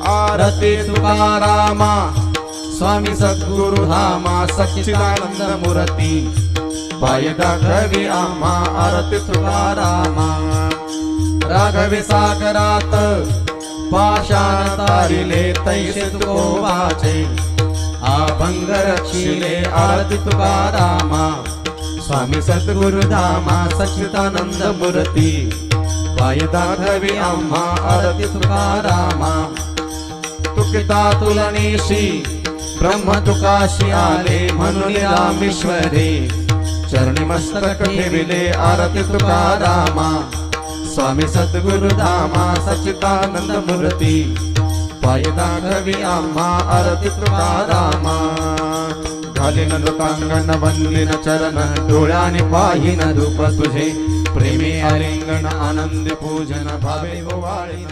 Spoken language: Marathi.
आरती तुकारामा स्वामी सद्गुरु धामा सच्चिदानंद मूर्ती पाय दाखवी आम्हा आरती तुकारामा राघवे सागरात पाषाण तारिले तैसे तुकोबाचे अभंग रक्षिले आरती तुकारामा स्वामी सद्गुरु धामा सच्चिदानंद मूर्ती पाय दाखवी आम्हा आरती तुकारामा तुकिता तुलनेशी ब्रह्म तुकाशी आले म्हणून रामेश्वरे चरणी मस्तक ठेविले आरती तुकारामा स्वामी सद्गुरु धामा सच्चिदानंद मूर्ती पाय दाखवी आम्हा आरती तुकारामा घालीन नृतांगण वंदिन चरण डोळ्याने पाहिन रूप तुझे प्रेमी आलिंगन आनंद पूजन भावे ओवाळीन